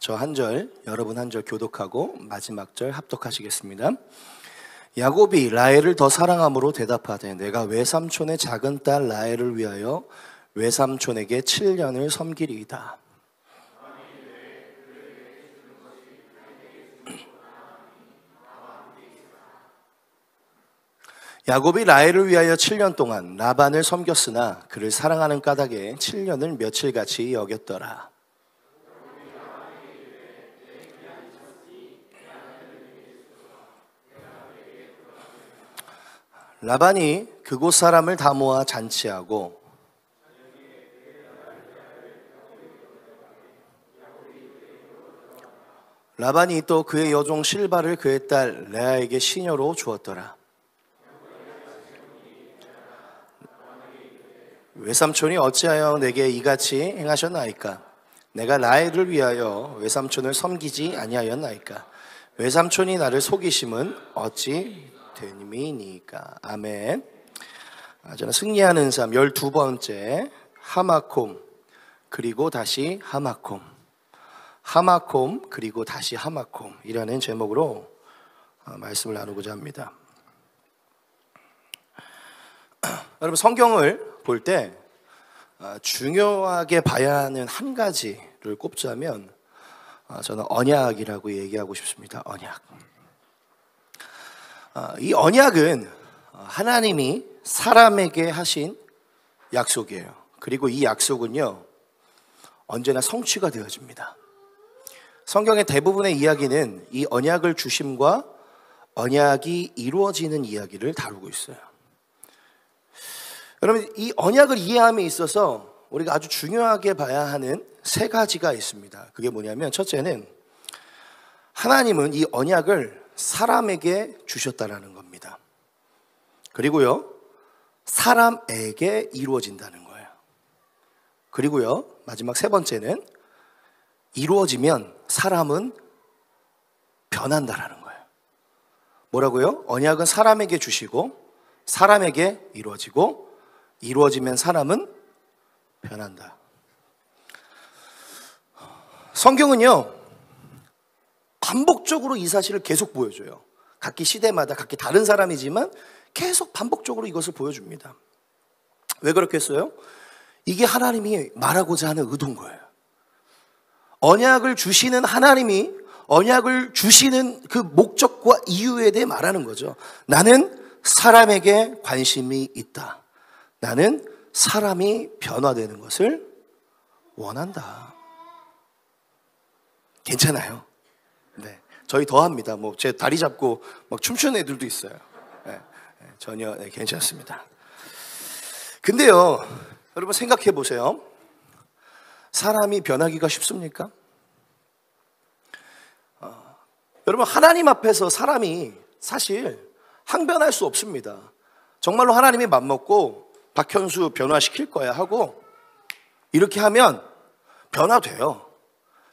저 한 절, 여러분 한 절 교독하고 마지막 절 합독하시겠습니다. 야곱이 라헬을 더 사랑함으로 대답하되 내가 외삼촌의 작은 딸 라헬을 위하여 외삼촌에게 7년을 섬기리이다. 야곱이 라헬을 위하여 7년 동안 라반을 섬겼으나 그를 사랑하는 까닭에 7년을 며칠같이 여겼더라. 라반이 그곳 사람을 다 모아 잔치하고 라반이 또 그의 여종 실바를 그의 딸 레아에게 시녀로 주었더라. 외삼촌이 어찌하여 내게 이같이 행하셨나이까? 내가 라헬을 위하여 외삼촌을 섬기지 아니하였나이까? 외삼촌이 나를 속이심은 어찌 되님이니까? 아멘. 저는 승리하는 삶 12번째 하마콤 그리고 다시 하마콤, 하마콤 그리고 다시 하마콤 이라는 제목으로 말씀을 나누고자 합니다. 여러분, 성경을 볼 때 중요하게 봐야 하는 한 가지를 꼽자면 저는 언약이라고 얘기하고 싶습니다. 언약. 이 언약은 하나님이 사람에게 하신 약속이에요. 그리고 이 약속은요 언제나 성취가 되어집니다. 성경의 대부분의 이야기는 이 언약을 주심과 언약이 이루어지는 이야기를 다루고 있어요. 여러분, 이 언약을 이해함에 있어서 우리가 아주 중요하게 봐야 하는 세 가지가 있습니다. 그게 뭐냐면, 첫째는 하나님은 이 언약을 사람에게 주셨다라는 겁니다. 그리고요, 사람에게 이루어진다는 거예요. 그리고요, 마지막 세 번째는 이루어지면 사람은 변한다라는 거예요. 뭐라고요? 언약은 사람에게 주시고 사람에게 이루어지고 이루어지면 사람은 변한다. 성경은요 반복적으로 이 사실을 계속 보여줘요. 각기 시대마다 각기 다른 사람이지만 계속 반복적으로 이것을 보여줍니다. 왜 그렇겠어요? 이게 하나님이 말하고자 하는 의도인 거예요. 언약을 주시는 하나님이 언약을 주시는 그 목적과 이유에 대해 말하는 거죠. 나는 사람에게 관심이 있다. 나는 사람이 변화되는 것을 원한다. 괜찮아요. 네, 저희 더 합니다. 뭐 제 다리 잡고 막 춤추는 애들도 있어요. 네, 전혀 괜찮습니다. 근데요, 여러분 생각해 보세요. 사람이 변하기가 쉽습니까? 여러분, 하나님 앞에서 사람이 사실 항변할 수 없습니다. 정말로 하나님이 맘먹고 박현수 변화시킬 거야 하고 이렇게 하면 변화돼요.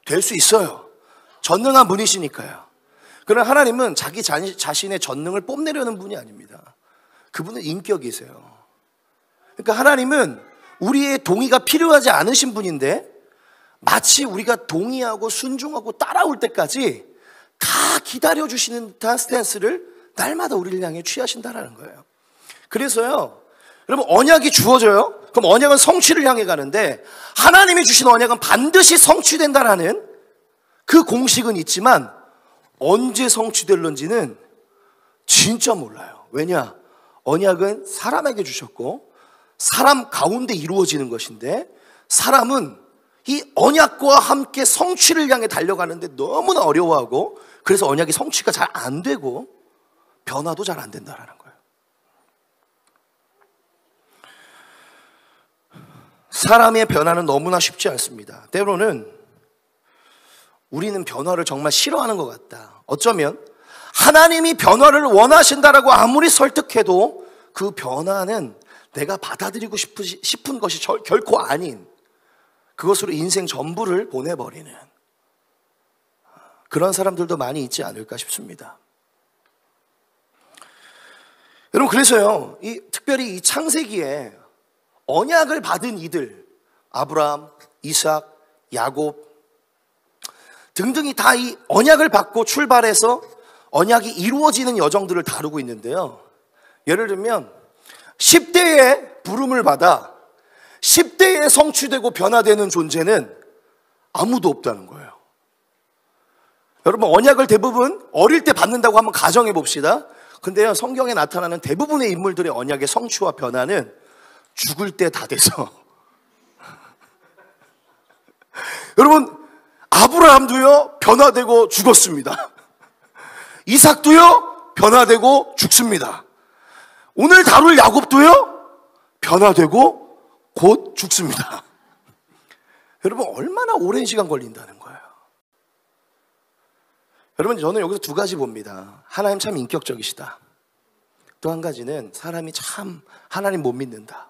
될 수 있어요. 전능한 분이시니까요. 그러나 하나님은 자기 자신의 전능을 뽐내려는 분이 아닙니다. 그분은 인격이세요. 그러니까 하나님은 우리의 동의가 필요하지 않으신 분인데 마치 우리가 동의하고 순종하고 따라올 때까지 다 기다려주시는 듯한 스탠스를 날마다 우리를 향해 취하신다는 거예요. 그래서요, 여러분, 언약이 주어져요. 그럼 언약은 성취를 향해 가는데 하나님이 주신 언약은 반드시 성취된다라는 그 공식은 있지만 언제 성취될런지는 진짜 몰라요. 왜냐? 언약은 사람에게 주셨고 사람 가운데 이루어지는 것인데 사람은 이 언약과 함께 성취를 향해 달려가는데 너무나 어려워하고 그래서 언약이 성취가 잘 안 되고 변화도 잘 안 된다라는 거예요. 사람의 변화는 너무나 쉽지 않습니다. 때로는 우리는 변화를 정말 싫어하는 것 같다. 어쩌면 하나님이 변화를 원하신다라고 아무리 설득해도 그 변화는 내가 받아들이고 싶은 것이 결코 아닌 그것으로 인생 전부를 보내버리는 그런 사람들도 많이 있지 않을까 싶습니다. 여러분, 그래서요, 특별히 이 창세기에 언약을 받은 이들, 아브라함, 이삭, 야곱, 등등이 다 이 언약을 받고 출발해서 언약이 이루어지는 여정들을 다루고 있는데요. 예를 들면 10대에 부름을 받아 10대에 성취되고 변화되는 존재는 아무도 없다는 거예요. 여러분, 언약을 대부분 어릴 때 받는다고 한번 가정해 봅시다. 근데요, 성경에 나타나는 대부분의 인물들의 언약의 성취와 변화는 죽을 때 다 돼서 여러분, 아브라함도요 변화되고 죽었습니다. 이삭도요 변화되고 죽습니다. 오늘 다룰 야곱도요 변화되고 곧 죽습니다. 여러분, 얼마나 오랜 시간 걸린다는 거예요. 여러분, 저는 여기서 두 가지 봅니다. 하나님 참 인격적이시다. 또 한 가지는 사람이 참 하나님 못 믿는다.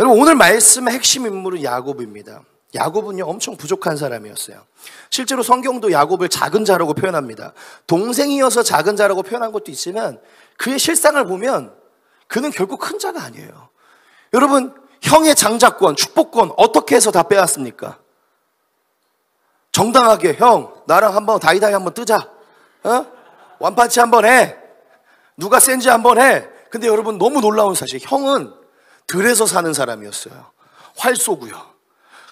여러분, 오늘 말씀의 핵심 인물은 야곱입니다. 야곱은요 엄청 부족한 사람이었어요. 실제로 성경도 야곱을 작은 자라고 표현합니다. 동생이어서 작은 자라고 표현한 것도 있지만 그의 실상을 보면 그는 결국 큰 자가 아니에요. 여러분, 형의 장자권, 축복권 어떻게 해서 다 빼앗습니까? 정당하게 형 나랑 한번 다이다이 한번 뜨자, 완판치 한번 해, 누가 센지 한번 해. 근데 여러분, 너무 놀라운 사실, 형은 들에서 사는 사람이었어요. 활 쏘고요.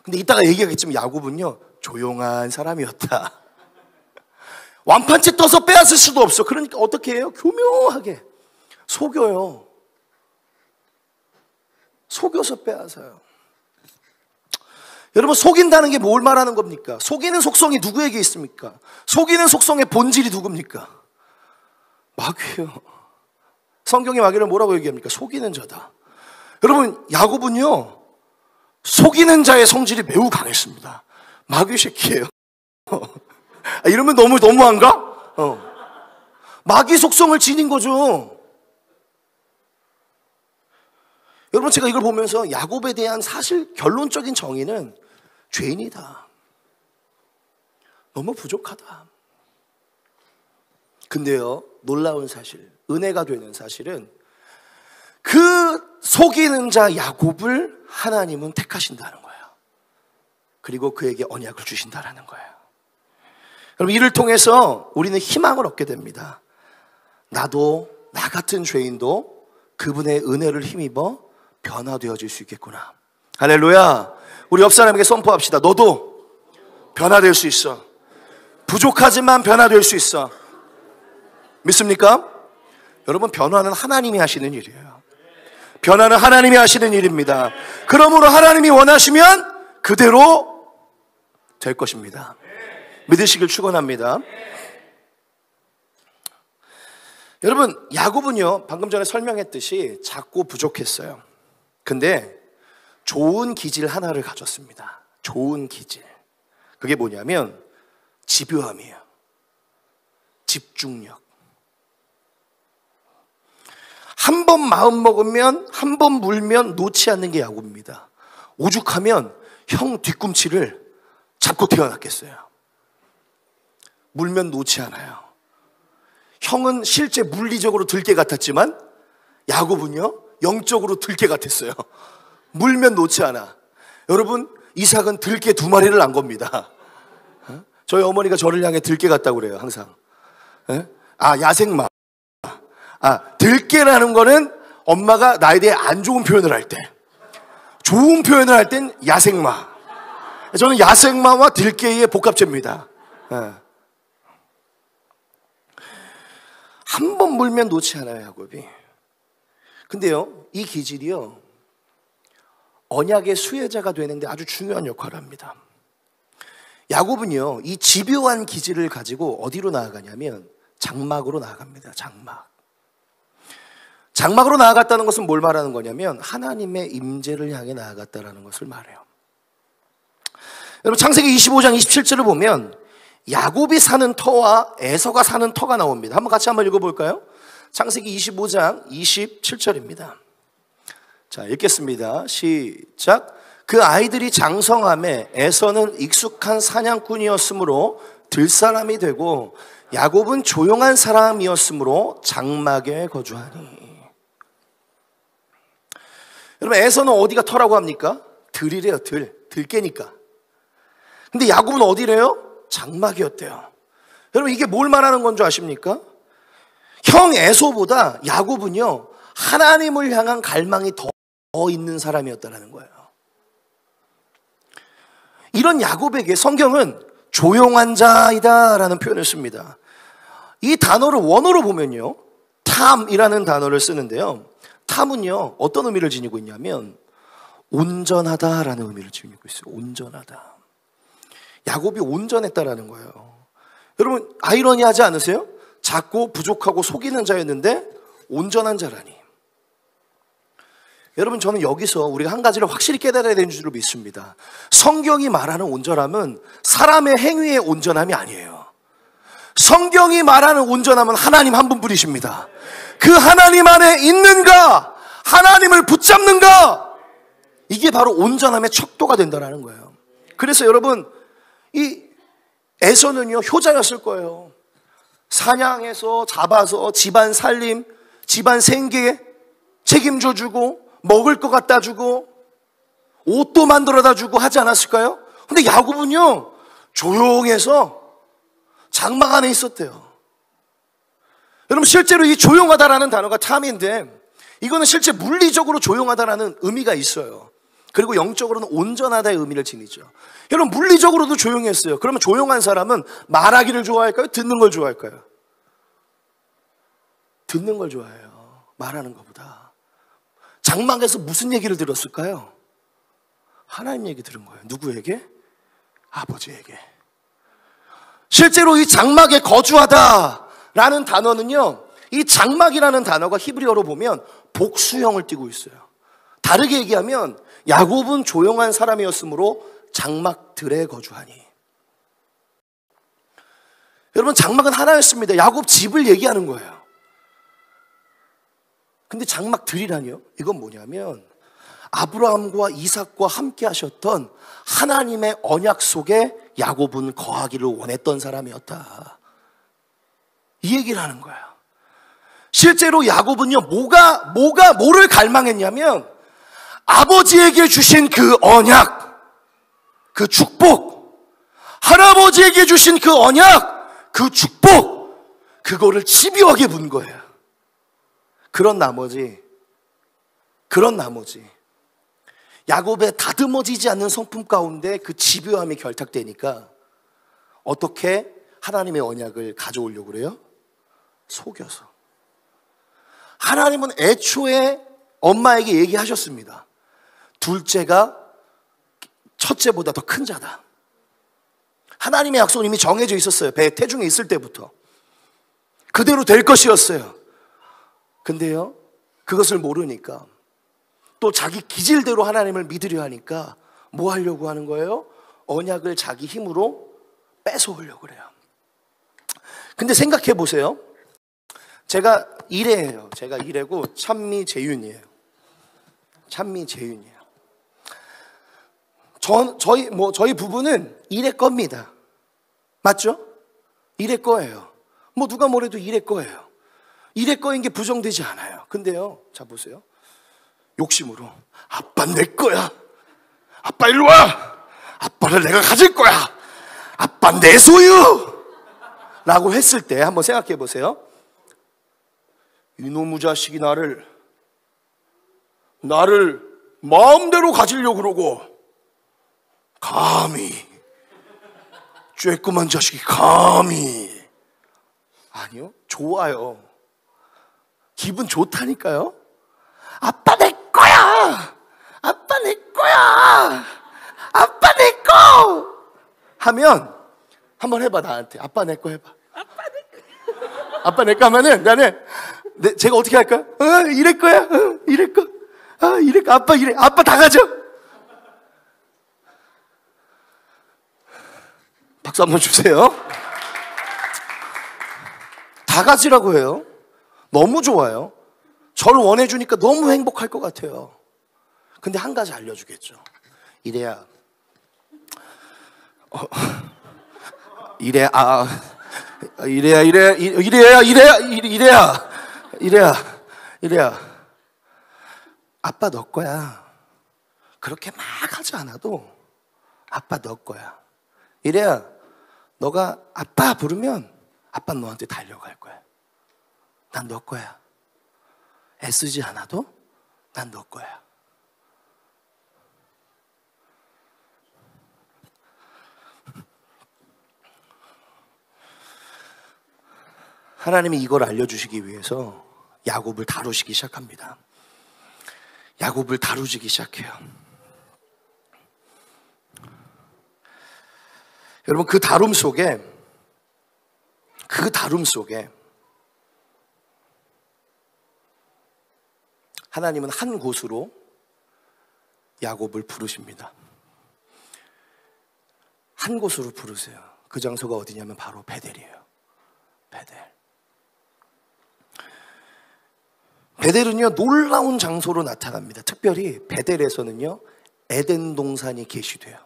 근데 이따가 얘기하겠지만 야곱은요 조용한 사람이었다. 완판치 떠서 빼앗을 수도 없어. 그러니까 어떻게 해요? 교묘하게 속여요. 속여서 빼앗아요. 여러분, 속인다는 게 뭘 말하는 겁니까? 속이는 속성이 누구에게 있습니까? 속이는 속성의 본질이 누굽니까? 마귀예요. 성경의 마귀를 뭐라고 얘기합니까? 속이는 자다. 여러분, 야곱은요 속이는 자의 성질이 매우 강했습니다. 마귀 새끼예요. 이러면 너무한가? 마귀 속성을 지닌 거죠. 여러분, 제가 이걸 보면서 야곱에 대한 사실 결론적인 정의는 죄인이다. 너무 부족하다. 근데요, 놀라운 사실, 은혜가 되는 사실은 그 속이는 자 야곱을 하나님은 택하신다는 거예요. 그리고 그에게 언약을 주신다는 거예요. 여러분, 이를 통해서 우리는 희망을 얻게 됩니다. 나도, 나 같은 죄인도 그분의 은혜를 힘입어 변화되어질 수 있겠구나. 할렐루야. 우리 옆 사람에게 선포합시다. 너도 변화될 수 있어. 부족하지만 변화될 수 있어. 믿습니까? 여러분, 변화는 하나님이 하시는 일이에요. 변화는 하나님이 하시는 일입니다. 그러므로 하나님이 원하시면 그대로 될 것입니다. 믿으시길 축원합니다. 여러분, 야곱은요 방금 전에 설명했듯이 작고 부족했어요. 근데 좋은 기질 하나를 가졌습니다. 좋은 기질. 그게 뭐냐면 집요함이에요. 집중력. 한 번 마음 먹으면, 한 번 물면 놓지 않는 게 야곱입니다. 오죽하면 형 뒤꿈치를 잡고 태어났겠어요. 물면 놓지 않아요. 형은 실제 물리적으로 들개 같았지만 야곱은요 영적으로 들개 같았어요. 물면 놓지 않아. 여러분, 이삭은 들개 2마리를 난 겁니다. 저희 어머니가 저를 향해 들개 같다고 그래요, 항상. 야생마. 들깨라는 거는 엄마가 나에 대해 안 좋은 표현을 할 때, 좋은 표현을 할 땐 야생마. 저는 야생마와 들깨의 복합체입니다. 한 번 물면 놓지 않아요, 야곱이. 근데요, 이 기질이요 언약의 수혜자가 되는데 아주 중요한 역할을 합니다. 야곱은요 이 집요한 기질을 가지고 어디로 나아가냐면 장막으로 나아갑니다. 장막으로 나아갔다는 것은 뭘 말하는 거냐면 하나님의 임재를 향해 나아갔다는 것을 말해요. 여러분, 창세기 25장 27절을 보면 야곱이 사는 터와 에서가 사는 터가 나옵니다. 같이 한번 읽어볼까요? 창세기 25장 27절입니다. 자, 읽겠습니다. 시작. 그 아이들이 장성함에 에서는 익숙한 사냥꾼이었으므로 들사람이 되고 야곱은 조용한 사람이었으므로 장막에 거주하니. 여러분, 에서는 어디가 터라고 합니까? 들이래요. 들깨니까. 근데 야곱은 어디래요? 장막이었대요. 여러분 이게 뭘 말하는 건 줄 아십니까? 형 에서보다 야곱은요 하나님을 향한 갈망이 더 있는 사람이었다는 거예요. 이런 야곱에게 성경은 조용한 자이다 라는 표현을 씁니다. 이 단어를 원어로 보면요 탐이라는 단어를 쓰는데요, 탐은요 어떤 의미를 지니고 있냐면 온전하다라는 의미를 지니고 있어요. 온전하다. 야곱이 온전했다라는 거예요. 여러분 아이러니하지 않으세요? 작고 부족하고 속이는 자였는데 온전한 자라니. 여러분 저는 여기서 우리가 한 가지를 확실히 깨달아야 되는 줄로 믿습니다. 성경이 말하는 온전함은 사람의 행위의 온전함이 아니에요. 성경이 말하는 온전함은 하나님 한 분뿐이십니다. 그 하나님 안에 있는가, 하나님을 붙잡는가, 이게 바로 온전함의 척도가 된다는 거예요. 그래서 여러분 이 에서는요 효자였을 거예요. 사냥해서 잡아서 집안 살림, 집안 생계 책임져 주고 먹을 거 갖다 주고 옷도 만들어다 주고 하지 않았을까요? 근데 야곱은요 조용해서 장막 안에 있었대요. 여러분 실제로 이 조용하다라는 단어가 탐인데 이거는 실제 물리적으로 조용하다라는 의미가 있어요. 그리고 영적으로는 온전하다의 의미를 지니죠. 여러분 물리적으로도 조용했어요. 그러면 조용한 사람은 말하기를 좋아할까요? 듣는 걸 좋아할까요? 듣는 걸 좋아해요. 말하는 것보다. 장막에서 무슨 얘기를 들었을까요? 하나님 얘기 들은 거예요. 누구에게? 아버지에게. 실제로 이 장막에 거주하다라는 단어는요, 이 장막이라는 단어가 히브리어로 보면 복수형을 띠고 있어요. 다르게 얘기하면 야곱은 조용한 사람이었으므로 장막들에 거주하니. 여러분 장막은 하나였습니다. 야곱 집을 얘기하는 거예요. 근데 장막들이라니요? 이건 뭐냐면 아브라함과 이삭과 함께 하셨던 하나님의 언약 속에 야곱은 거하기를 원했던 사람이었다. 이 얘기를 하는 거예요. 실제로 야곱은요 뭐를 갈망했냐면 아버지에게 주신 그 언약, 그 축복, 할아버지에게 주신 그 언약, 그 축복, 그거를 집요하게 본 거예요. 그런 나머지 야곱의 다듬어지지 않는 성품 가운데 그 집요함이 결탁되니까 어떻게 하나님의 언약을 가져오려고 그래요? 속여서. 하나님은 애초에 엄마에게 얘기하셨습니다. 둘째가 첫째보다 더 큰 자다. 하나님의 약속은 이미 정해져 있었어요. 배 태중에 있을 때부터 그대로 될 것이었어요. 근데요 그것을 모르니까 또 자기 기질대로 하나님을 믿으려 하니까 뭐 하려고 하는 거예요? 언약을 자기 힘으로 뺏어오려고 그래요. 근데 생각해 보세요. 제가 이래예요. 제가 이래고 찬미 재윤이에요. 저희 부부는 이래 겁니다. 맞죠? 이래 거예요. 뭐 누가 뭐래도 이래 거예요. 이래 거인 게 부정되지 않아요. 근데요, 자 보세요. 욕심으로 아빠 내 거야. 아빠 일로 와. 아빠를 내가 가질 거야. 아빠 내 소유. 라고 했을 때 한번 생각해 보세요. 이놈의 자식이 나를 마음대로 가지려고 그러고 감히 쬐끄만 자식이 감히. 아니요, 좋아요. 기분 좋다니까요. 아빠 내 거야. 아빠 내 거야. 아빠 내 거. 하면 한번 해봐 나한테. 아빠 내 거 해봐. 아빠 내 거 하면은 나는 제가 어떻게 할까요? 이럴 거야. 이럴 거. 이럴 거. 아빠 이래. 아빠 다 가져. 박수 한번 주세요. 다 가지라고 해요. 너무 좋아요. 저를 원해주니까 너무 행복할 것 같아요. 근데 한 가지 알려주겠죠. 이래야 아빠 너 거야. 그렇게 막 하지 않아도 아빠 너 거야. 이래야 너가 아빠 부르면 아빠는 너한테 달려갈 거야. 난 너 거야. 애쓰지 않아도 난 너 거야. 하나님이 이걸 알려주시기 위해서 야곱을 다루시기 시작합니다. 야곱을 다루시기 시작해요. 여러분, 그 다룸 속에 하나님은 한 곳으로 야곱을 부르십니다. 한 곳으로 부르세요. 그 장소가 어디냐면 바로 베델이에요. 베델은요, 놀라운 장소로 나타납니다. 특별히 베델에서는요, 에덴 동산이 계시돼요.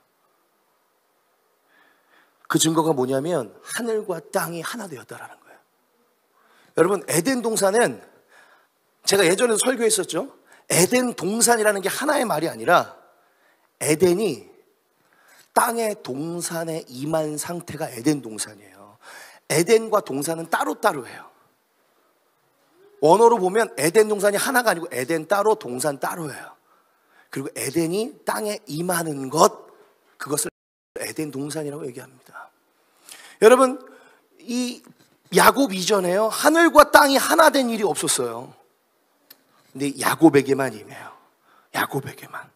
그 증거가 뭐냐면 하늘과 땅이 하나 되었다라는 거예요. 여러분, 에덴 동산은 제가 예전에도 설교했었죠. 에덴 동산이라는 게 하나의 말이 아니라 에덴이 땅의 동산에 임한 상태가 에덴 동산이에요. 에덴과 동산은 따로따로예요. 원어로 보면 에덴 동산이 하나가 아니고 에덴 따로 동산 따로예요. 그리고 에덴이 땅에 임하는 것, 그것을 에덴 동산이라고 얘기합니다. 여러분, 이 야곱 이전에요, 하늘과 땅이 하나 된 일이 없었어요. 근데 야곱에게만 임해요. 야곱에게만.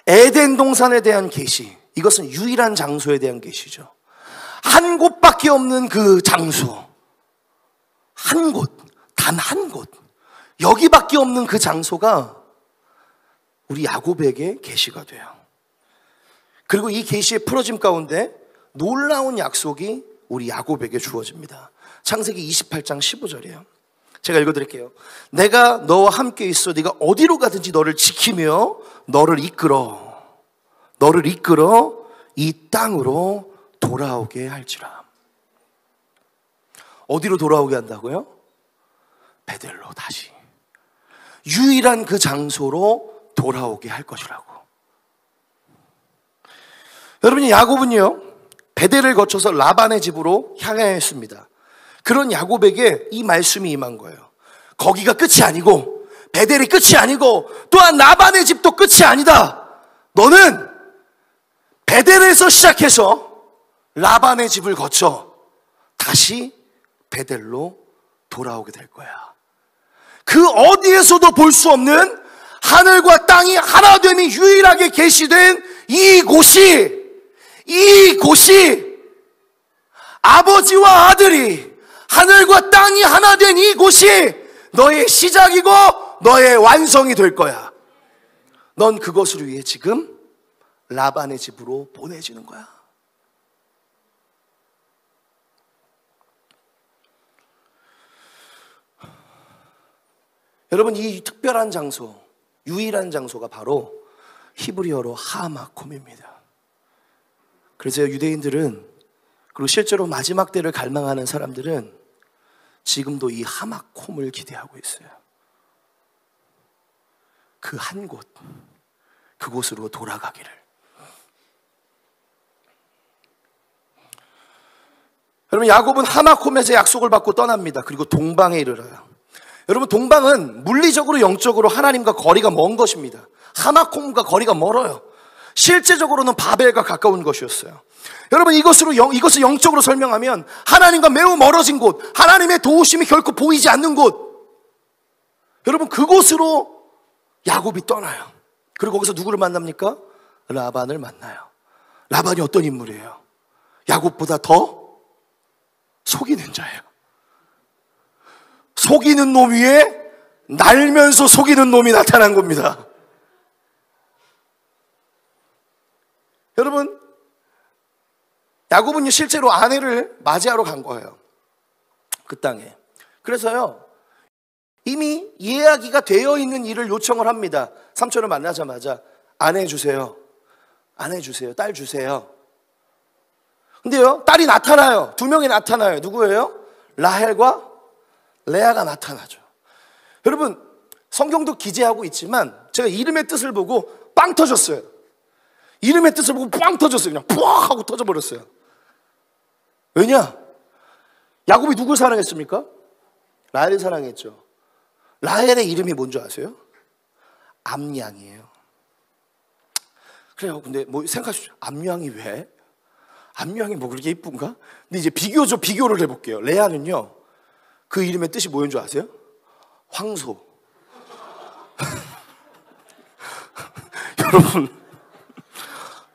에덴 동산에 대한 계시, 이것은 유일한 장소에 대한 계시죠. 한 곳밖에 없는 그 장소, 한 곳, 단 한 곳, 여기밖에 없는 그 장소가 우리 야곱에게 계시가 돼요. 그리고 이 계시의 풀어짐 가운데 놀라운 약속이 우리 야곱에게 주어집니다. 창세기 28장 15절이에요. 제가 읽어드릴게요. 내가 너와 함께 있어 네가 어디로 가든지 너를 지키며 너를 이끌어 이 땅으로 돌아오게 할지라. 어디로 돌아오게 한다고요? 베델로 다시 유일한 그 장소로 돌아오게 할 것이라고. 여러분이 야곱은요, 베델을 거쳐서 라반의 집으로 향하였습니다. 그런 야곱에게 이 말씀이 임한 거예요. 거기가 끝이 아니고 베델이 끝이 아니고 또한 라반의 집도 끝이 아니다. 너는 베델에서 시작해서 라반의 집을 거쳐 다시 베델로 돌아오게 될 거야. 그 어디에서도 볼 수 없는 하늘과 땅이 하나됨이 유일하게 계시된 이곳이 아버지와 아들이 하늘과 땅이 하나 된 이곳이 너의 시작이고 너의 완성이 될 거야. 넌 그것을 위해 지금 라반의 집으로 보내지는 거야. 여러분, 이 특별한 장소, 유일한 장소가 바로 히브리어로 하마콤입니다. 그래서 유대인들은, 그리고 실제로 마지막 때를 갈망하는 사람들은 지금도 이 하마콤을 기대하고 있어요. 그 한 곳, 그곳으로 돌아가기를. 여러분, 야곱은 하마콤에서 약속을 받고 떠납니다. 그리고 동방에 이르러요. 여러분, 동방은 물리적으로 영적으로 하나님과 거리가 먼 것입니다. 하마콤과 거리가 멀어요. 실제적으로는 바벨과 가까운 것이었어요. 여러분, 이것을 영적으로 설명하면 하나님과 매우 멀어진 곳, 하나님의 도우심이 결코 보이지 않는 곳, 여러분, 그곳으로 야곱이 떠나요. 그리고 거기서 누구를 만납니까? 라반을 만나요. 라반이 어떤 인물이에요? 야곱보다 더 속이는 자예요. 속이는 놈 위에 날면서 속이는 놈이 나타난 겁니다. 여러분, 야곱은 실제로 아내를 맞이하러 간 거예요. 그 땅에. 그래서요, 이미 이야기가 되어 있는 일을 요청을 합니다. 삼촌을 만나자마자 아내 주세요. 아내 주세요. 딸 주세요. 근데요, 딸이 나타나요. 두 명이 나타나요. 누구예요? 라헬과 레아가 나타나죠. 여러분, 성경도 기재하고 있지만 제가 이름의 뜻을 보고 빵 터졌어요. 이름의 뜻을 보고 빵 터졌어요. 그냥 푸악 하고 터져버렸어요. 왜냐? 야곱이 누굴 사랑했습니까? 라헬을 사랑했죠. 라헬의 이름이 뭔지 아세요? 암양이에요. 그래요. 근데 뭐 생각하십시오. 암양이 왜? 암양이 뭐 그렇게 이쁜가? 근데 이제 비교를 해볼게요. 레아는요, 그 이름의 뜻이 뭐인 줄 아세요? 황소. 여러분,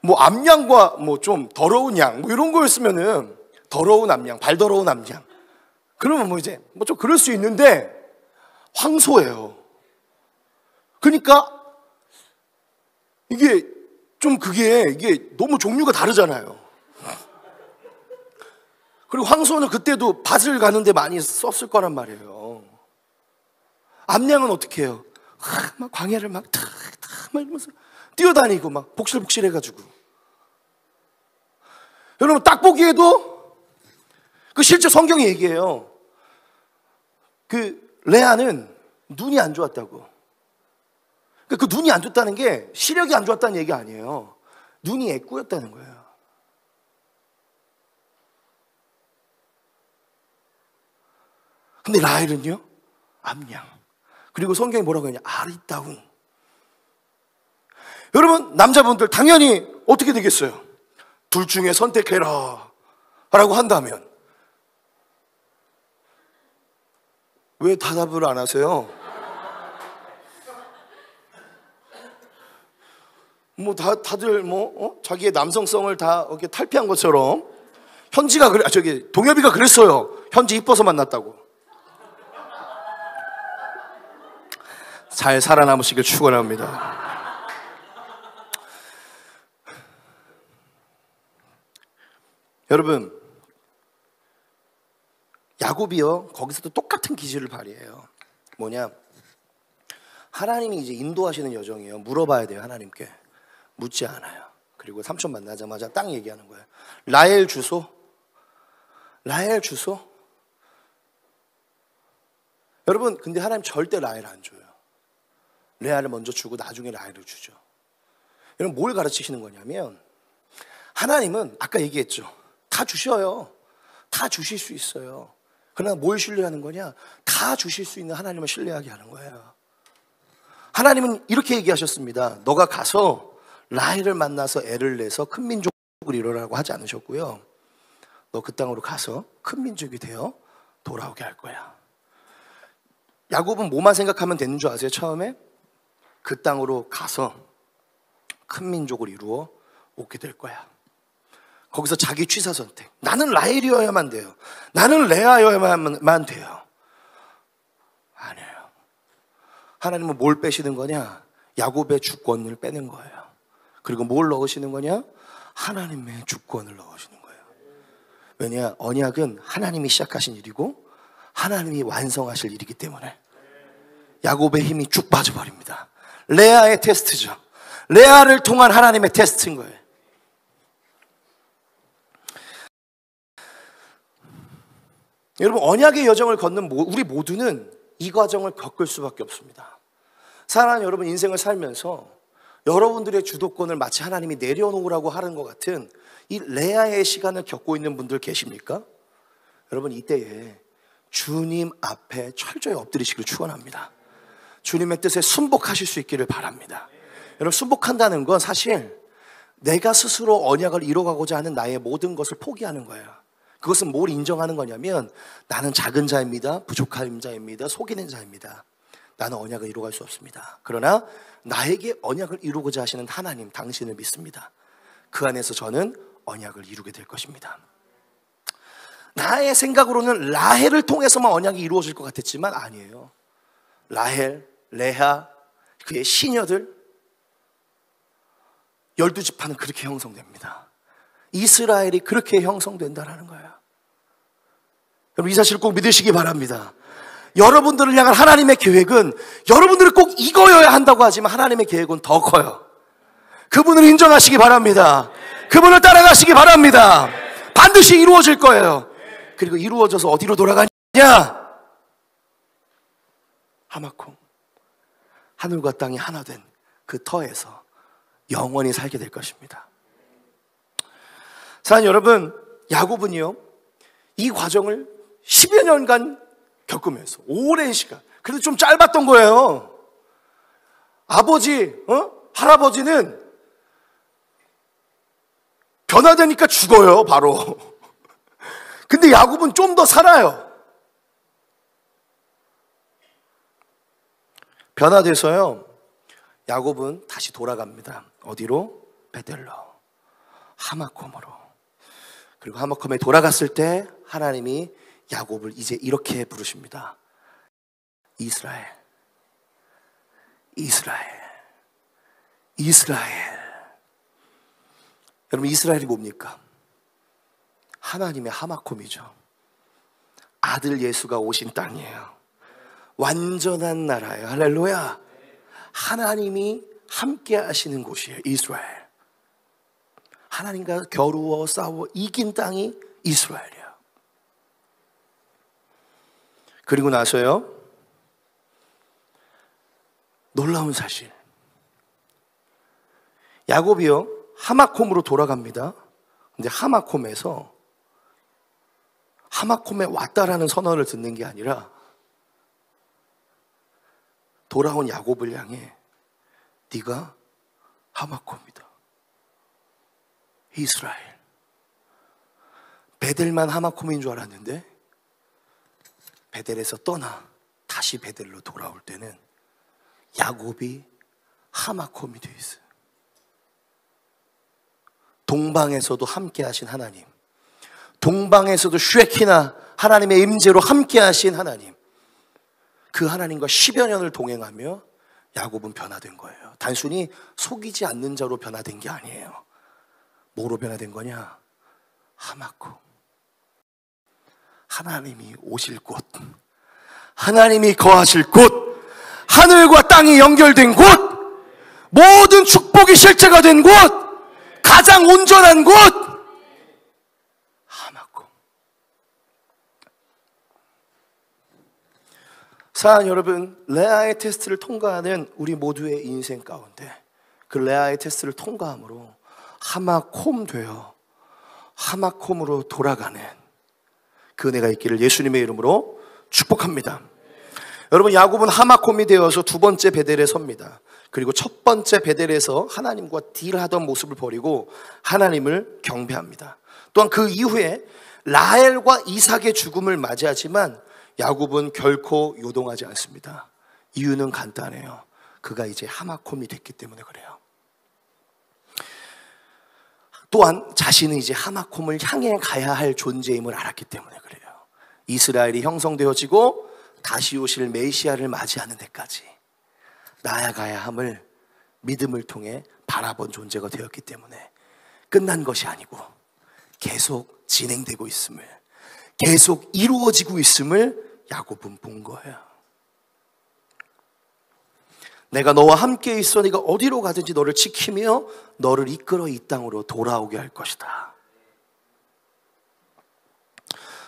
뭐 암양과 뭐 좀 더러운 양, 뭐 이런 거였으면은 더러운 암양, 발 더러운 암양. 그러면 뭐 이제 뭐 좀 그럴 수 있는데 황소예요. 그러니까 이게 너무 종류가 다르잖아요. 그리고 황소는 그때도 밭을 가는데 많이 썼을 거란 말이에요. 암양은 어떻게 해요? 막 광야를 막 이러면서 뛰어다니고 막 복실복실 해가지고. 여러분, 딱 보기에도 그 실제 성경이 얘기해요. 그 레아는 눈이 안 좋았다고. 그 눈이 안 좋다는 게 시력이 안 좋았다는 얘기가 아니에요. 눈이 애꾸였다는 거예요. 근데 라헬은요, 암양. 그리고 성경이 뭐라고 하냐? 아리따운. 여러분, 남자분들 당연히 어떻게 되겠어요? 둘 중에 선택해라 라고 한다면 왜 대답을 안 하세요? 뭐 다들 자기의 남성성을 다 이렇게 탈피한 것처럼. 현지가 동엽이가 그랬어요. 현지 이뻐서 만났다고. 잘 살아남으시길 축원합니다. 여러분, 야곱이요, 거기서도 똑같은 기질을 발휘해요. 뭐냐? 하나님이 이제 인도하시는 여정이에요. 물어봐야 돼요, 하나님께. 묻지 않아요. 그리고 삼촌 만나자마자 딱 얘기하는 거예요. 라헬 주소? 라헬 주소? 여러분, 근데 하나님 절대 라헬 안 줘요. 레아를 먼저 주고 나중에 라헬을 주죠. 여러분, 뭘 가르치시는 거냐면, 하나님은 아까 얘기했죠. 다 주셔요. 다 주실 수 있어요. 그러나 뭘 신뢰하는 거냐? 다 주실 수 있는 하나님을 신뢰하게 하는 거예요. 하나님은 이렇게 얘기하셨습니다. 너가 가서 라헬을 만나서 애를 내서 큰 민족을 이루라고 하지 않으셨고요. 너 그 땅으로 가서 큰 민족이 되어 돌아오게 할 거야. 야곱은 뭐만 생각하면 되는 줄 아세요? 처음에 그 땅으로 가서 큰 민족을 이루어 오게 될 거야. 거기서 자기 취사 선택. 나는 라헬이어야만 돼요. 나는 레아여야만 돼요. 아니에요. 하나님은 뭘 빼시는 거냐? 야곱의 주권을 빼는 거예요. 그리고 뭘 넣으시는 거냐? 하나님의 주권을 넣으시는 거예요. 왜냐? 언약은 하나님이 시작하신 일이고 하나님이 완성하실 일이기 때문에 야곱의 힘이 쭉 빠져버립니다. 레아의 테스트죠. 레아를 통한 하나님의 테스트인 거예요. 여러분, 언약의 여정을 걷는 우리 모두는 이 과정을 겪을 수밖에 없습니다. 사랑하는 여러분, 인생을 살면서 여러분들의 주도권을 마치 하나님이 내려놓으라고 하는 것 같은 이 레아의 시간을 겪고 있는 분들 계십니까? 여러분, 이때에 주님 앞에 철저히 엎드리시길 축원합니다. 주님의 뜻에 순복하실 수 있기를 바랍니다. 여러분, 순복한다는 건 사실 내가 스스로 언약을 이뤄가고자 하는 나의 모든 것을 포기하는 거예요. 그것은 뭘 인정하는 거냐면 나는 작은 자입니다. 부족한 자입니다. 속이는 자입니다. 나는 언약을 이루어갈 수 없습니다. 그러나 나에게 언약을 이루고자 하시는 하나님, 당신을 믿습니다. 그 안에서 저는 언약을 이루게 될 것입니다. 나의 생각으로는 라헬을 통해서만 언약이 이루어질 것 같았지만 아니에요. 라헬, 레아, 그의 시녀들 12지파는 그렇게 형성됩니다. 이스라엘이 그렇게 형성된다는 거예요. 여러분, 이 사실을 꼭 믿으시기 바랍니다. 여러분들을 향한 하나님의 계획은 여러분들이 꼭 이거여야 한다고 하지만 하나님의 계획은 더 커요. 그분을 인정하시기 바랍니다. 그분을 따라가시기 바랍니다. 반드시 이루어질 거예요. 그리고 이루어져서 어디로 돌아가냐? 하마콩, 하늘과 땅이 하나 된 그 터에서 영원히 살게 될 것입니다. 사랑하는 여러분, 야곱은요, 이 과정을 10여 년간 겪으면서 오랜 시간, 그래도 좀 짧았던 거예요. 아버지, 할아버지는 변화되니까 죽어요, 바로. 근데 야곱은 좀 더 살아요. 변화돼서요, 야곱은 다시 돌아갑니다. 어디로? 베델로, 하마콤으로. 그리고 하마콤에 돌아갔을 때 하나님이 야곱을 이제 이렇게 부르십니다. 이스라엘, 이스라엘, 이스라엘. 여러분, 이스라엘이 뭡니까? 하나님의 하마콤이죠. 아들 예수가 오신 땅이에요. 완전한 나라예요. 할렐루야. 하나님이 함께 하시는 곳이에요. 이스라엘. 하나님과 겨루어 싸워 이긴 땅이 이스라엘이에요. 그리고 나서요, 놀라운 사실, 야곱이요 하마콤으로 돌아갑니다. 근데 하마콤에 왔다라는 선언을 듣는 게 아니라 돌아온 야곱을 향해 네가 하마콤이다, 이스라엘. 베델만 하마콤인 줄 알았는데 베델에서 떠나 다시 베델로 돌아올 때는 야곱이 하마콤이 되어 있어요. 동방에서도 함께 하신 하나님, 동방에서도 쉐키나 하나님의 임재로 함께 하신 하나님, 그 하나님과 10여 년을 동행하며 야곱은 변화된 거예요. 단순히 속이지 않는 자로 변화된 게 아니에요. 뭐로 변화된 거냐? 하마콤. 하나님이 오실 곳, 하나님이 거하실 곳, 하늘과 땅이 연결된 곳, 모든 축복이 실제가 된 곳, 가장 온전한 곳, 하마콤. 사랑하는 여러분, 레아의 테스트를 통과하는 우리 모두의 인생 가운데 그 레아의 테스트를 통과함으로 하마콤 되어 하마콤으로 돌아가는 그 은혜가 있기를 예수님의 이름으로 축복합니다. 여러분, 야곱은 하마콤이 되어서 두 번째 베델에 섭니다. 그리고 첫 번째 베델에서 하나님과 딜하던 모습을 버리고 하나님을 경배합니다. 또한 그 이후에 라헬과 이삭의 죽음을 맞이하지만 야곱은 결코 요동하지 않습니다. 이유는 간단해요. 그가 이제 하마콤이 됐기 때문에 그래요. 또한 자신은 이제 하마콤을 향해 가야 할 존재임을 알았기 때문에 그래요. 이스라엘이 형성되어지고 다시 오실 메시아를 맞이하는 데까지 나아가야 함을 믿음을 통해 바라본 존재가 되었기 때문에 끝난 것이 아니고 계속 진행되고 있음을, 계속 이루어지고 있음을 야곱은 본 거예요. 내가 너와 함께 있어 네가 어디로 가든지 너를 지키며 너를 이끌어 이 땅으로 돌아오게 할 것이다.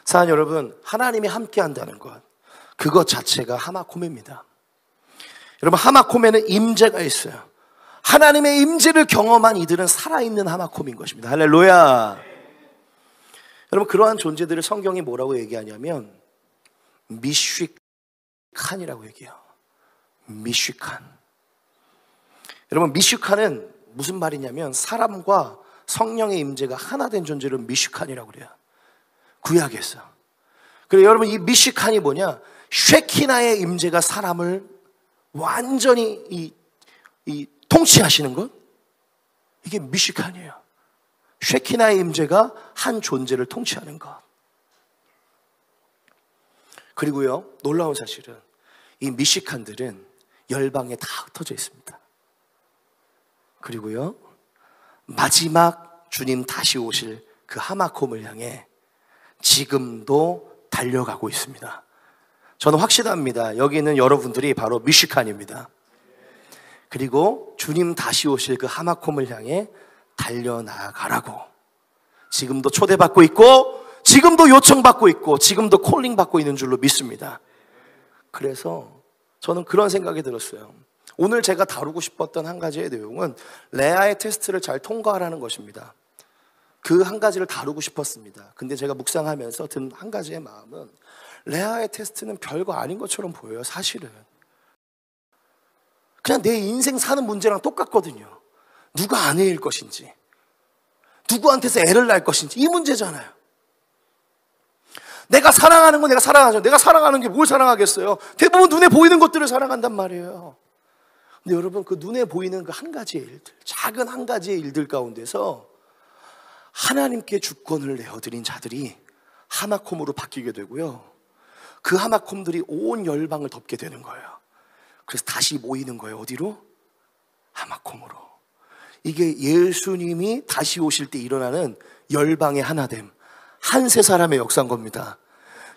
사랑하는 여러분, 하나님이 함께 한다는 것, 그것 자체가 하마콤입니다. 여러분, 하마콤에는 임재가 있어요. 하나님의 임재를 경험한 이들은 살아있는 하마콤인 것입니다. 할렐루야. 여러분, 그러한 존재들을 성경이 뭐라고 얘기하냐면 미쉬칸이라고 얘기해요. 미쉬칸. 여러분, 미쉬칸은 무슨 말이냐면 사람과 성령의 임재가 하나 된 존재를 미쉬칸이라고 그래요. 구약에서. 그래서 여러분, 이 미쉬칸이 뭐냐? 쉐키나의 임재가 사람을 완전히 통치하시는 것, 이게 미쉬칸이에요. 쉐키나의 임재가 한 존재를 통치하는 것. 그리고요, 놀라운 사실은 이 미쉬칸들은 열방에 다 흩어져 있습니다. 그리고요, 마지막 주님 다시 오실 그 하마콤을 향해 지금도 달려가고 있습니다. 저는 확실합니다. 여기 있는 여러분들이 바로 미쉬칸입니다. 그리고 주님 다시 오실 그 하마콤을 향해 달려나가라고 지금도 초대받고 있고, 지금도 요청받고 있고, 지금도 콜링 받고 있는 줄로 믿습니다. 그래서 저는 그런 생각이 들었어요. 오늘 제가 다루고 싶었던 한 가지의 내용은 레아의 테스트를 잘 통과하라는 것입니다. 그 한 가지를 다루고 싶었습니다. 근데 제가 묵상하면서 든 한 가지의 마음은 레아의 테스트는 별거 아닌 것처럼 보여요. 사실은 그냥 내 인생 사는 문제랑 똑같거든요. 누가 아내일 것인지, 누구한테서 애를 낳을 것인지, 이 문제잖아요. 내가 사랑하는 건 내가 사랑하죠. 내가 사랑하는 게 뭘 사랑하겠어요? 대부분 눈에 보이는 것들을 사랑한단 말이에요. 근데 여러분, 그 눈에 보이는 그 한 가지의 일들, 작은 한 가지의 일들 가운데서 하나님께 주권을 내어드린 자들이 하마콤으로 바뀌게 되고요, 그 하마콤들이 온 열방을 덮게 되는 거예요. 그래서 다시 모이는 거예요. 어디로? 하마콤으로. 이게 예수님이 다시 오실 때 일어나는 열방의 하나됨, 한 세 사람의 역사인 겁니다.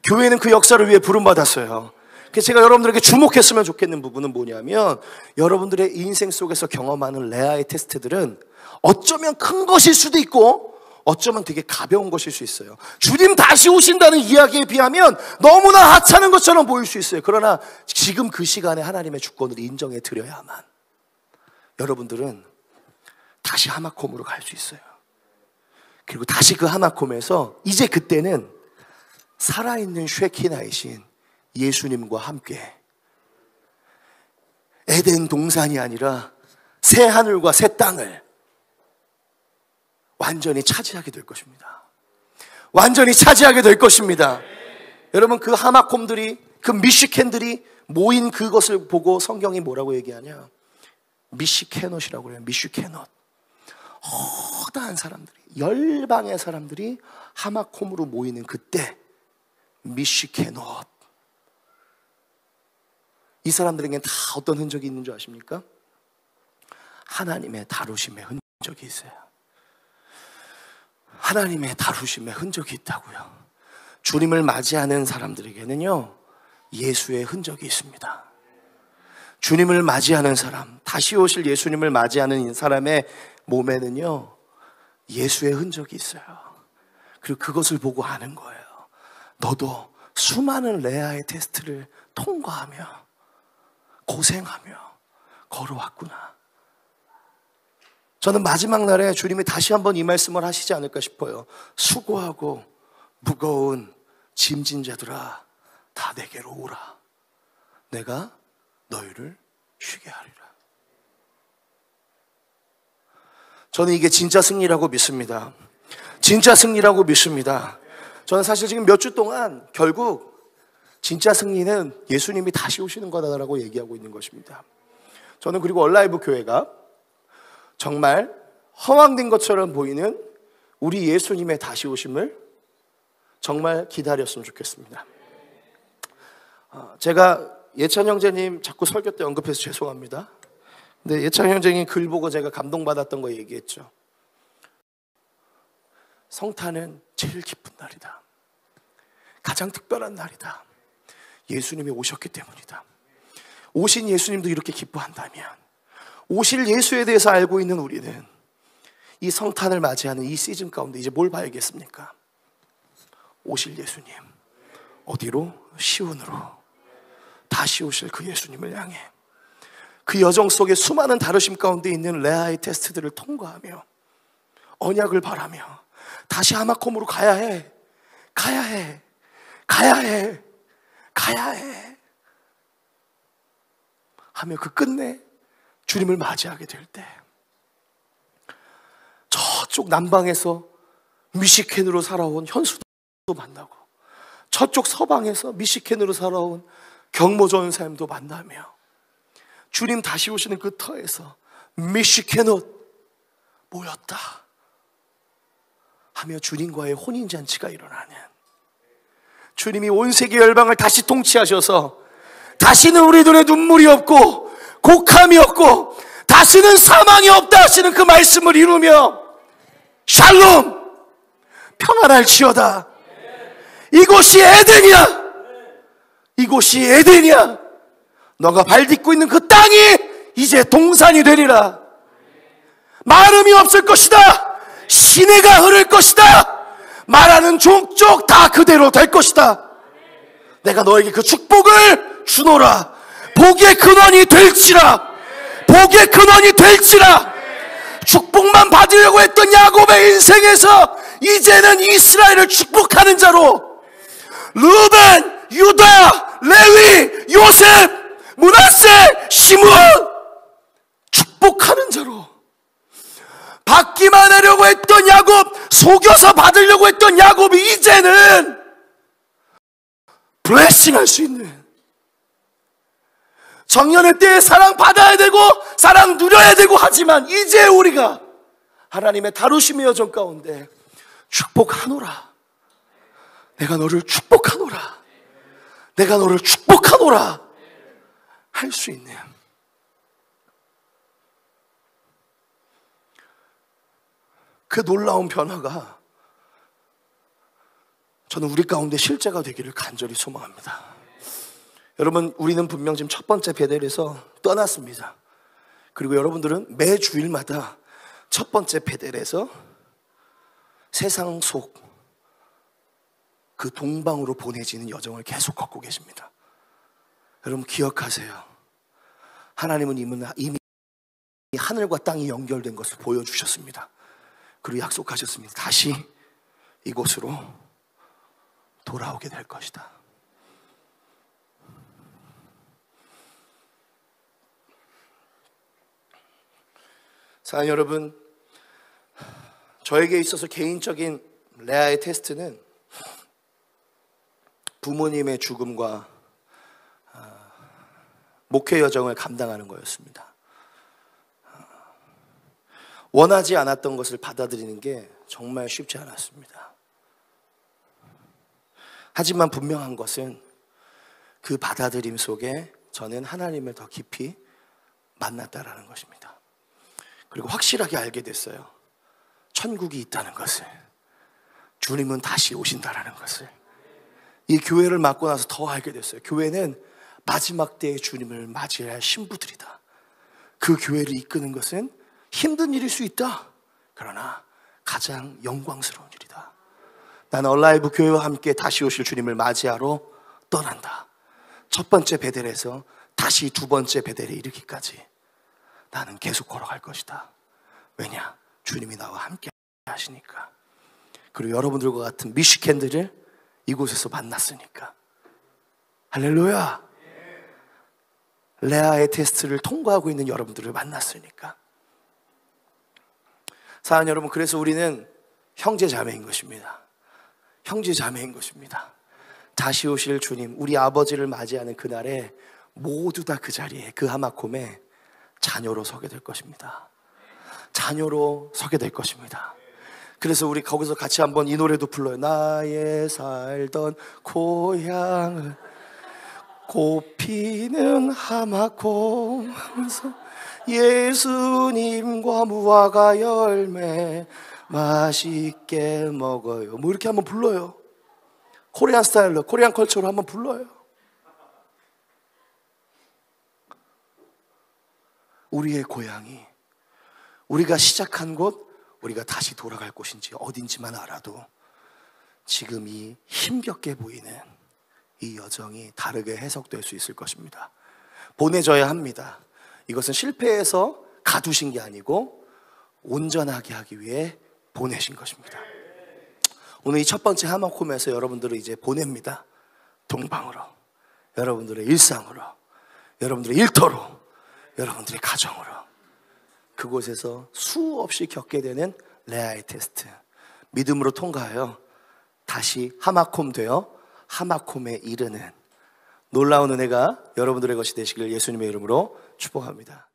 교회는 그 역사를 위해 부름받았어요. 그래서 제가 여러분들에게 주목했으면 좋겠는 부분은 뭐냐면, 여러분들의 인생 속에서 경험하는 레아의 테스트들은 어쩌면 큰 것일 수도 있고 어쩌면 되게 가벼운 것일 수 있어요. 주님 다시 오신다는 이야기에 비하면 너무나 하찮은 것처럼 보일 수 있어요. 그러나 지금 그 시간에 하나님의 주권을 인정해 드려야만 여러분들은 다시 하마콤으로 갈 수 있어요. 그리고 다시 그 하마콤에서 이제 그때는 살아있는 쉐키나이신 예수님과 함께 에덴 동산이 아니라 새 하늘과 새 땅을 완전히 차지하게 될 것입니다. 완전히 차지하게 될 것입니다. 여러분, 그 하마콤들이, 그 미시켄들이 모인 그것을 보고 성경이 뭐라고 얘기하냐? 미시케넛이라고 해요. 미시케넛. 허다한 사람들이, 열방의 사람들이 하마콤으로 모이는 그때 미시케넛. 이 사람들에게는 다 어떤 흔적이 있는 줄 아십니까? 하나님의 다루심의 흔적이 있어요. 하나님의 다루심의 흔적이 있다고요. 주님을 맞이하는 사람들에게는요, 예수의 흔적이 있습니다. 주님을 맞이하는 사람, 다시 오실 예수님을 맞이하는 사람의 몸에는요, 예수의 흔적이 있어요. 그리고 그것을 보고 아는 거예요. 너도 수많은 레아의 테스트를 통과하며 고생하며 걸어왔구나. 저는 마지막 날에 주님이 다시 한번 이 말씀을 하시지 않을까 싶어요. 수고하고 무거운 짐진 자들아, 다 내게로 오라. 내가 너희를 쉬게 하리라. 저는 이게 진짜 승리라고 믿습니다. 진짜 승리라고 믿습니다. 저는 사실 지금 몇 주 동안 결국 진짜 승리는 예수님이 다시 오시는 거다라고 얘기하고 있는 것입니다. 저는 그리고 얼라이브 교회가 정말 허황된 것처럼 보이는 우리 예수님의 다시 오심을 정말 기다렸으면 좋겠습니다. 제가 예찬 형제님 자꾸 설교 때 언급해서 죄송합니다. 근데 예찬 형제님 글 보고 제가 감동받았던 거 얘기했죠. 성탄은 제일 기쁜 날이다. 가장 특별한 날이다. 예수님이 오셨기 때문이다. 오신 예수님도 이렇게 기뻐한다면 오실 예수에 대해서 알고 있는 우리는 이 성탄을 맞이하는 이 시즌 가운데 이제 뭘 봐야겠습니까? 오실 예수님. 어디로? 시온으로. 다시 오실 그 예수님을 향해 그 여정 속에 수많은 다루심 가운데 있는 레아의 테스트들을 통과하며 언약을 바라며 다시 하마콤으로 가야 해. 가야 해. 가야 해. 가야 해. 하며 그 끝내 주님을 맞이하게 될 때 저쪽 남방에서 미시켄으로 살아온 현수도 만나고 저쪽 서방에서 미시켄으로 살아온 경모 전사님도 만나며 주님 다시 오시는 그 터에서 미시켄옷 모였다 하며 주님과의 혼인잔치가 일어나는, 주님이 온 세계 열방을 다시 통치하셔서 다시는 우리 눈에 눈물이 없고 곡함이 없고 다시는 사망이 없다 하시는 그 말씀을 이루며 샬롬 평안할지어다. 이곳이 에덴이야. 이곳이 에덴이야. 너가 발 딛고 있는 그 땅이 이제 동산이 되리라. 마름이 없을 것이다. 시내가 흐를 것이다. 말하는 족족 다 그대로 될 것이다. 내가 너에게 그 축복을 주노라. 복의 근원이 될지라. 복의 근원이 될지라. 축복만 받으려고 했던 야곱의 인생에서 이제는 이스라엘을 축복하는 자로, 르벤, 유다, 레위, 요셉, 므낫세, 시므온 축복하는 자로, 받기만 하려고 했던 야곱, 속여서 받으려고 했던 야곱이 이제는 블레싱할 수 있는, 정년의 때에 사랑 받아야 되고 사랑 누려야 되고 하지만 이제 우리가 하나님의 다루심의 여정 가운데 축복하노라, 내가 너를 축복하노라, 내가 너를 축복하노라 할 수 있는, 그 놀라운 변화가 저는 우리 가운데 실제가 되기를 간절히 소망합니다. 여러분, 우리는 분명 지금 첫 번째 베델에서 떠났습니다. 그리고 여러분들은 매 주일마다 첫 번째 베델에서 세상 속 그 동방으로 보내지는 여정을 계속 걷고 계십니다. 여러분 기억하세요. 하나님은 이미 하늘과 땅이 연결된 것을 보여주셨습니다. 그리고 약속하셨습니다. 다시 이곳으로 돌아오게 될 것이다. 사랑하는 여러분, 저에게 있어서 개인적인 레아의 테스트는 부모님의 죽음과 목회 여정을 감당하는 거였습니다. 원하지 않았던 것을 받아들이는 게 정말 쉽지 않았습니다. 하지만 분명한 것은 그 받아들임 속에 저는 하나님을 더 깊이 만났다라는 것입니다. 그리고 확실하게 알게 됐어요. 천국이 있다는 것을, 주님은 다시 오신다라는 것을. 이 교회를 맡고 나서 더 알게 됐어요. 교회는 마지막 때의 주님을 맞이할 신부들이다. 그 교회를 이끄는 것은 힘든 일일 수 있다. 그러나 가장 영광스러운 일이다. 나는 얼라이브 교회와 함께 다시 오실 주님을 맞이하러 떠난다. 첫 번째 베델에서 다시 두 번째 베델에 이르기까지 나는 계속 걸어갈 것이다. 왜냐? 주님이 나와 함께 하시니까. 그리고 여러분들과 같은 미시캔들을 이곳에서 만났으니까. 할렐루야. 레아의 테스트를 통과하고 있는 여러분들을 만났으니까. 사랑하는 여러분, 그래서 우리는 형제 자매인 것입니다. 형제 자매인 것입니다. 다시 오실 주님, 우리 아버지를 맞이하는 그날에 모두 다 그 자리에, 그 하마콤에 자녀로 서게 될 것입니다. 자녀로 서게 될 것입니다. 그래서 우리 거기서 같이 한번 이 노래도 불러요. 나의 살던 고향은 꽃피는 하마콤 하면서 예수님과 무화과 열매 맛있게 먹어요. 뭐 이렇게 한번 불러요. 코리안 스타일로, 코리안 컬처로 한번 불러요. 우리의 고향이, 우리가 시작한 곳, 우리가 다시 돌아갈 곳인지 어딘지만 알아도 지금 이 힘겹게 보이는 이 여정이 다르게 해석될 수 있을 것입니다. 보내줘야 합니다. 이것은 실패해서 가두신 게 아니고 온전하게 하기 위해 보내신 것입니다. 오늘 이 첫 번째 하마콤에서 여러분들을 이제 보냅니다. 동방으로, 여러분들의 일상으로, 여러분들의 일터로, 여러분들의 가정으로. 그곳에서 수없이 겪게 되는 레아의 테스트, 믿음으로 통과하여 다시 하마콤 되어 하마콤에 이르는 놀라운 은혜가 여러분들의 것이 되시길 예수님의 이름으로 축복합니다.